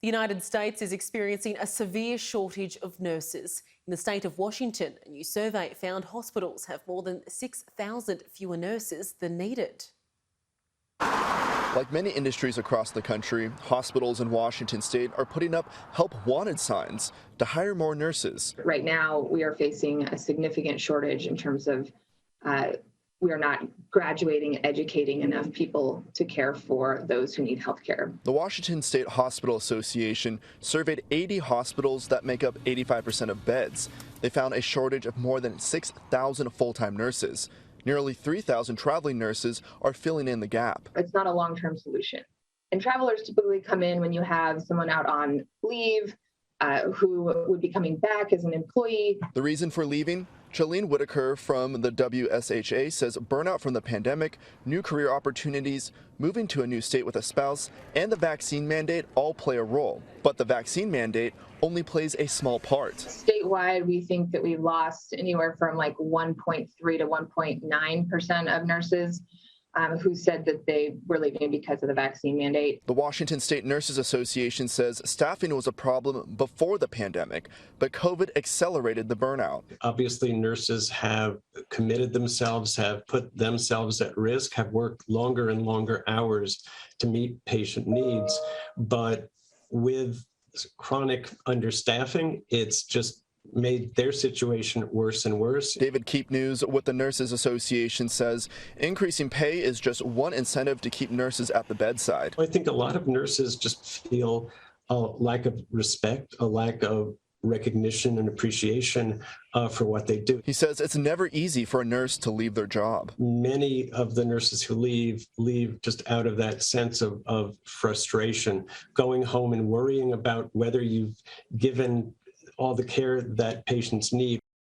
The United States is experiencing a severe shortage of nurses. In the state of Washington, a new survey found hospitals have more than 6,000 fewer nurses than needed. Like many industries across the country, hospitals in Washington state are putting up help wanted signs to hire more nurses. Right now, we are facing a significant shortage in terms of we are not graduating and educating enough people to care for those who need health care. The Washington State Hospital Association surveyed 80 hospitals that make up 85% of beds. They found a shortage of more than 6,000 full-time nurses. Nearly 3,000 traveling nurses are filling in the gap. It's not a long-term solution. And travelers typically come in when you have someone out on leave who would be coming back as an employee. The reason for leaving? Chalene Whitaker from the WSHA says burnout from the pandemic, new career opportunities, moving to a new state with a spouse, and the vaccine mandate all play a role. But the vaccine mandate only plays a small part. Statewide, we think that we've lost anywhere from like 1.3 to 1.9% of nurses who said that they were leaving because of the vaccine mandate. The Washington State Nurses Association says staffing was a problem before the pandemic, but COVID accelerated the burnout. Obviously, nurses have committed themselves, have put themselves at risk, have worked longer and longer hours to meet patient needs. But with chronic understaffing, it's just made their situation worse and worse. David Keepnews with the Nurses Association says increasing pay is just one incentive to keep nurses at the bedside. I think a lot of nurses just feel a lack of respect, a lack of recognition and appreciation for what they do. He says it's never easy for a nurse to leave their job. Many of the nurses who leave just out of that sense of frustration, going home and worrying about whether you've given all the care that patients need.